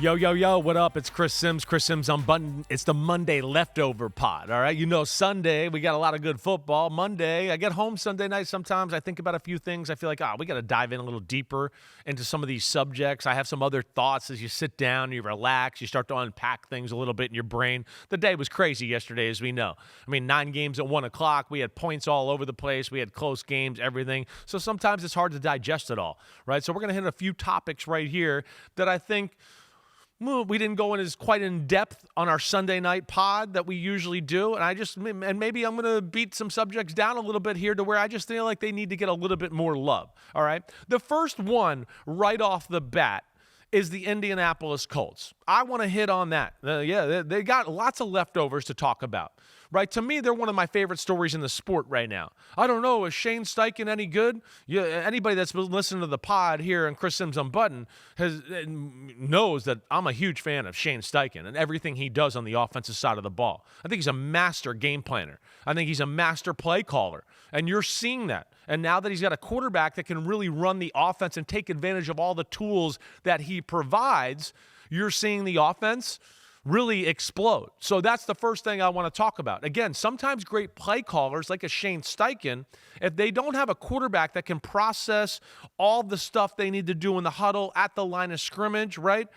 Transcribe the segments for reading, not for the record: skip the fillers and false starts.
Yo, yo, yo, what up? It's Chris Simms Unbuttoned. It's the Monday leftover pod, all right? You know, Sunday, we got a lot of good football. Monday, I get home Sunday night sometimes. I think about a few things. I feel like, we got to dive in a little deeper into some of these subjects. I have some other thoughts as you sit down, you relax, you start to unpack things a little bit in your brain. The day was crazy yesterday, as we know. I mean, 9 games at 1 o'clock. We had points all over the place. We had close games, everything. So sometimes it's hard to digest it all, right? So we're going to hit a few topics right here that I think we didn't go in as quite in depth on our Sunday night pod that we usually do. And maybe I'm going to beat some subjects down a little bit here to where I just feel like they need to get a little bit more love. All right. The first one right off the bat is the Indianapolis Colts. I want to hit on that. They got lots of leftovers to talk about. Right? To me, they're one of my favorite stories in the sport right now. I don't know, is Shane Steichen any good? Yeah, anybody that's been listening to the pod here and Chris Simms Unbuttoned knows that I'm a huge fan of Shane Steichen and everything he does on the offensive side of the ball. I think he's a master game planner. I think he's a master play caller. And you're seeing that. And now that he's got a quarterback that can really run the offense and take advantage of all the tools that he provides, you're seeing the offense really explode. So that's the first thing I want to talk about. Again, sometimes great play callers like a Shane Steichen, if they don't have a quarterback that can process all the stuff they need to do in the huddle at the line of scrimmage, right?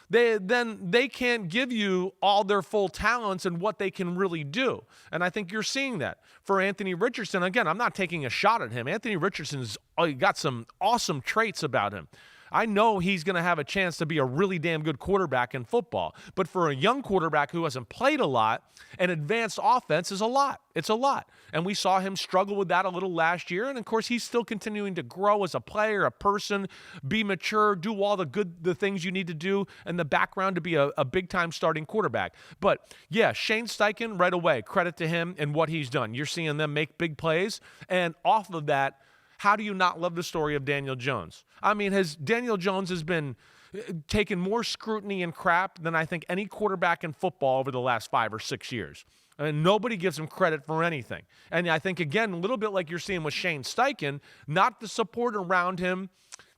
They can't give you all their full talents and what they can really do. And I think you're seeing that. For Anthony Richardson, again, I'm not taking a shot at him. Anthony Richardson's got some awesome traits about him. I know he's going to have a chance to be a really damn good quarterback in football. But for a young quarterback who hasn't played a lot, an advanced offense is a lot. It's a lot. And we saw him struggle with that a little last year. And, of course, he's still continuing to grow as a player, a person, be mature, do all the things you need to do in the background to be a big-time starting quarterback. But, yeah, Shane Steichen, right away, credit to him and what he's done. You're seeing them make big plays. And off of that, how do you not love the story of Daniel Jones? I mean, Daniel Jones has been taking more scrutiny and crap than I think any quarterback in football over the last 5 or 6 years. And nobody gives him credit for anything. And I think, again, a little bit like you're seeing with Shane Steichen, not the support around him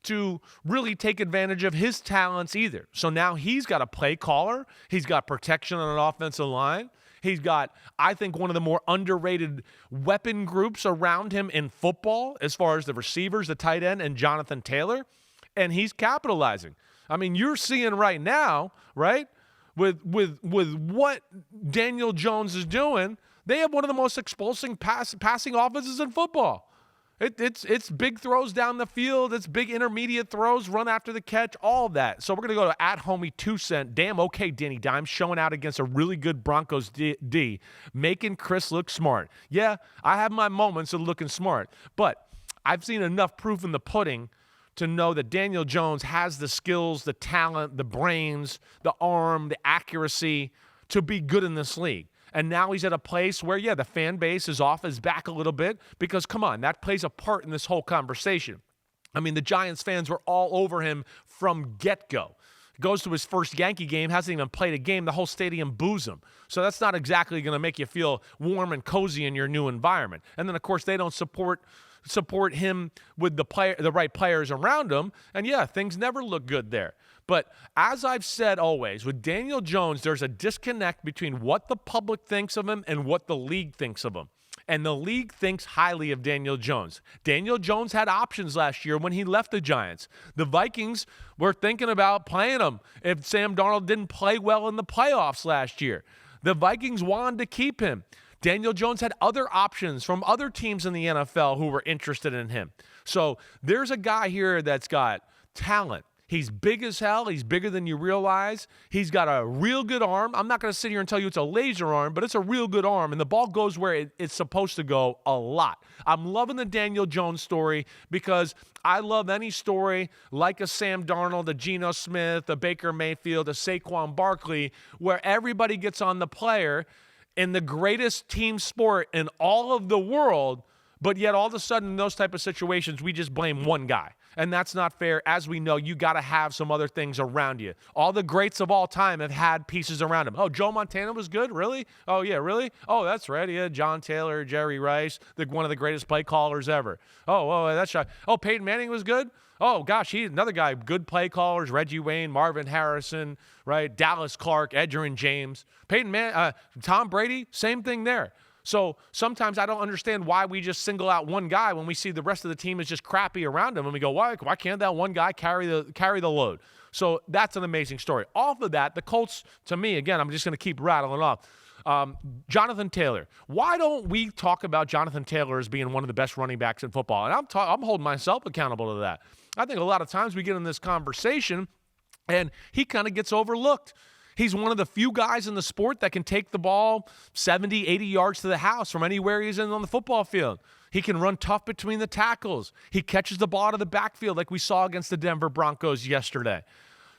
to really take advantage of his talents either. So now he's got a play caller. He's got protection on an offensive line. He's got, I think, one of the more underrated weapon groups around him in football as far as the receivers, the tight end, and Jonathan Taylor, and he's capitalizing. I mean, you're seeing right now, right, with what Daniel Jones is doing, they have one of the most explosive passing offenses in football. It's big throws down the field. It's big intermediate throws, run after the catch, all of that. So we're going to go to @homie2cent. Damn, okay, Danny Dimes, showing out against a really good Broncos D, making Chris look smart. Yeah, I have my moments of looking smart, but I've seen enough proof in the pudding to know that Daniel Jones has the skills, the talent, the brains, the arm, the accuracy to be good in this league. And now he's at a place where, the fan base is off his back a little bit because, come on, that plays a part in this whole conversation. I mean, the Giants fans were all over him from get-go. Goes to his first Yankee game, hasn't even played a game. The whole stadium boos him. So that's not exactly going to make you feel warm and cozy in your new environment. And then, of course, they don't support him with the right players around him. And, things never look good there. But as I've said always, with Daniel Jones, there's a disconnect between what the public thinks of him and what the league thinks of him. And the league thinks highly of Daniel Jones. Daniel Jones had options last year when he left the Giants. The Vikings were thinking about playing him if Sam Darnold didn't play well in the playoffs last year. The Vikings wanted to keep him. Daniel Jones had other options from other teams in the NFL who were interested in him. So there's a guy here that's got talent. He's big as hell. He's bigger than you realize. He's got a real good arm. I'm not going to sit here and tell you it's a laser arm, but it's a real good arm, and the ball goes where it's supposed to go a lot. I'm loving the Daniel Jones story because I love any story like a Sam Darnold, a Geno Smith, a Baker Mayfield, a Saquon Barkley, where everybody gets on the player in the greatest team sport in all of the world, But yet all of a sudden in those type of situations, we just blame one guy. And that's not fair. As we know, you got to have some other things around you. All the greats of all time have had pieces around him. Oh, Joe Montana was good? Really? Oh, yeah, really? Oh, that's right. Yeah, John Taylor, Jerry Rice, one of the greatest play callers ever. Oh, that's right. Oh, Peyton Manning was good? Oh, gosh, he's another guy. Good play callers, Reggie Wayne, Marvin Harrison, right? Dallas Clark, Edgerrin James. Tom Brady, same thing there. So sometimes I don't understand why we just single out one guy when we see the rest of the team is just crappy around him, and we go, why can't that one guy carry the load? So that's an amazing story. Off of that, the Colts, to me, again, I'm just going to keep rattling off. Jonathan Taylor. Why don't we talk about Jonathan Taylor as being one of the best running backs in football? And I'm holding myself accountable to that. I think a lot of times we get in this conversation, and he kind of gets overlooked. He's one of the few guys in the sport that can take the ball 70, 80 yards to the house from anywhere he's in on the football field. He can run tough between the tackles. He catches the ball out of the backfield like we saw against the Denver Broncos yesterday.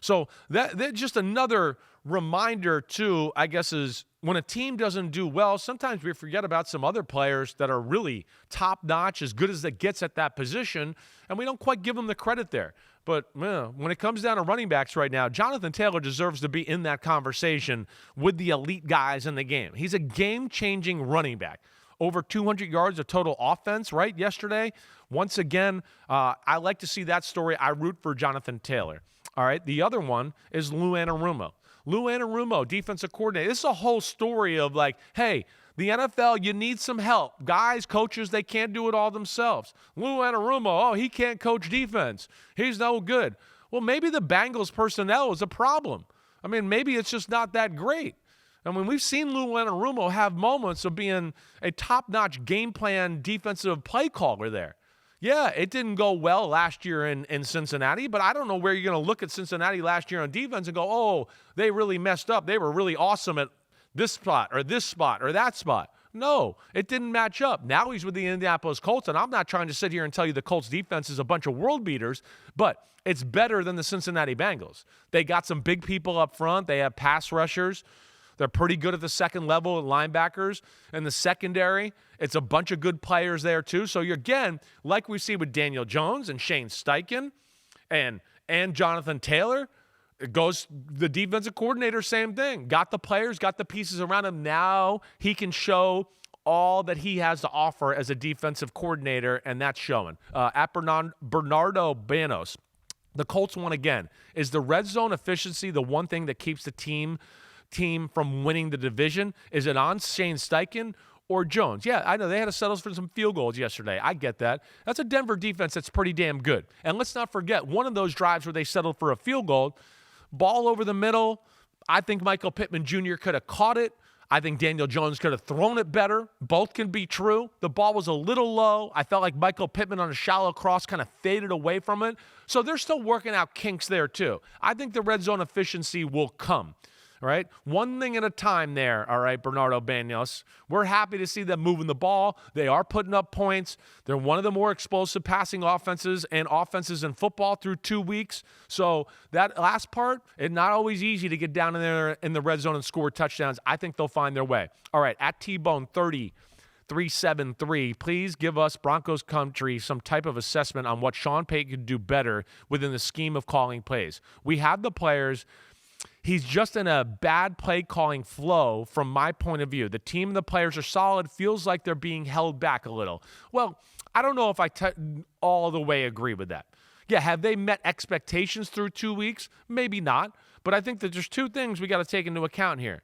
So that just another reminder, too, I guess, is when a team doesn't do well, sometimes we forget about some other players that are really top-notch, as good as it gets at that position, and we don't quite give them the credit there. But when it comes down to running backs right now, Jonathan Taylor deserves to be in that conversation with the elite guys in the game. He's a game-changing running back. Over 200 yards of total offense, right, yesterday. Once again, I like to see that story. I root for Jonathan Taylor. All right, the other one is Lou Anarumo. Lou Anarumo, defensive coordinator. This is a whole story of like, hey, the NFL, you need some help. Guys, coaches, they can't do it all themselves. Lou Anarumo, he can't coach defense. He's no good. Well, maybe the Bengals personnel is a problem. I mean, maybe it's just not that great. I mean, we've seen Lou Anarumo have moments of being a top-notch game plan defensive play caller there. Yeah, it didn't go well last year in Cincinnati, but I don't know where you're going to look at Cincinnati last year on defense and go, oh, they really messed up. They were really awesome at this spot or that spot. No, it didn't match up. Now he's with the Indianapolis Colts, and I'm not trying to sit here and tell you the Colts defense is a bunch of world beaters, but it's better than the Cincinnati Bengals. They got some big people up front. They have pass rushers. They're pretty good at the second level at linebackers. And the secondary, it's a bunch of good players there too. So you're, again, like we see with Daniel Jones and Shane Steichen and Jonathan Taylor, it goes the defensive coordinator, same thing. Got the players, got the pieces around him. Now he can show all that he has to offer as a defensive coordinator, and that's showing. At Bernardo Banos, the Colts won again. Is the red zone efficiency the one thing that keeps the team from winning the division? Is it on Shane Steichen or Jones? Yeah, I know they had to settle for some field goals yesterday. I get that. That's a Denver defense that's pretty damn good. And let's not forget, one of those drives where they settled for a field goal, ball over the middle, I think Michael Pittman Jr. could have caught it. I think Daniel Jones could have thrown it better. Both can be true. The ball was a little low. I felt like Michael Pittman on a shallow cross kind of faded away from it. So they're still working out kinks there too. I think the red zone efficiency will come. All right, one thing at a time there, all right, Bernardo Banos. We're happy to see them moving the ball. They are putting up points. They're one of the more explosive passing offenses in football through 2 weeks. So that last part, it's not always easy to get down in there in the red zone and score touchdowns. I think they'll find their way. All right, at T-Bone 373, please give us Broncos country some type of assessment on what Sean Payton could do better within the scheme of calling plays. We have the players. He's just in a bad play calling flow from my point of view. The team and the players are solid. Feels like they're being held back a little. Well, I don't know if I all the way agree with that. Yeah, have they met expectations through 2 weeks? Maybe not. But I think that there's two things we got to take into account here.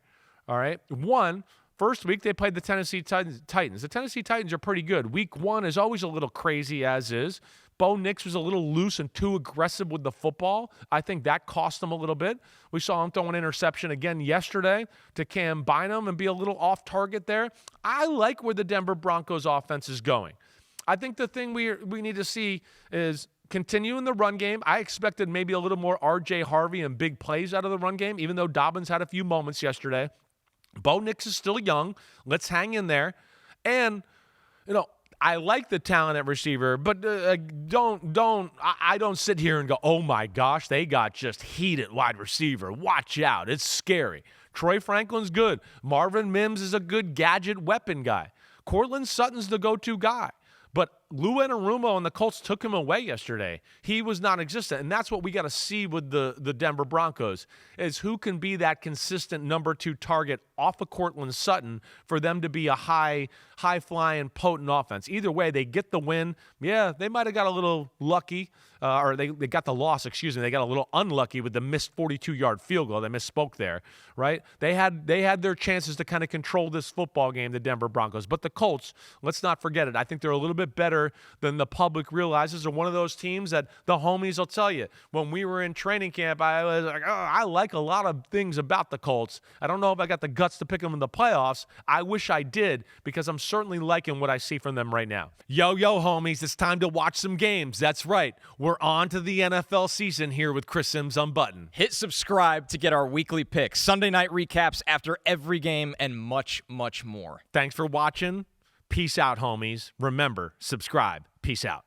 All right. One, first week they played the Tennessee Titans. The Tennessee Titans are pretty good. Week 1 is always a little crazy, as is. Bo Nix was a little loose and too aggressive with the football. I think that cost him a little bit. We saw him throw an interception again yesterday to Cam Bynum and be a little off target there. I like where the Denver Broncos offense is going. I think the thing we need to see is continue in the run game. I expected maybe a little more R.J. Harvey and big plays out of the run game, even though Dobbins had a few moments yesterday. Bo Nix is still young. Let's hang in there. And, I like the talent at receiver, but I don't sit here and go, oh my gosh, they got just heat at wide receiver. Watch out. It's scary. Troy Franklin's good. Marvin Mims is a good gadget weapon guy. Cortland Sutton's the go-to guy. But Lou Anarumo and the Colts took him away yesterday. He was non-existent, and that's what we got to see with the Denver Broncos, is who can be that consistent number 2 target off of Courtland Sutton for them to be a high-flying, potent offense. Either way, they get the win. Yeah, they might have got a little lucky, or they got the loss, They got a little unlucky with the missed 42-yard field goal. They misspoke there, right? They had their chances to kind of control this football game, the Denver Broncos. But the Colts, let's not forget it. I think they're a little bit better than the public realizes. They're one of those teams that the homies will tell you. When we were in training camp, I was like, I like a lot of things about the Colts. I don't know if I got the guts to pick them in the playoffs. I wish I did, because I'm certainly liking what I see from them right now. Yo, homies, it's time to watch some games. That's right. We're on to the NFL season here with Chris Simms Unbuttoned. Hit subscribe to get our weekly picks, Sunday night recaps after every game, and much, much more. Thanks for watching. Peace out, homies. Remember, subscribe. Peace out.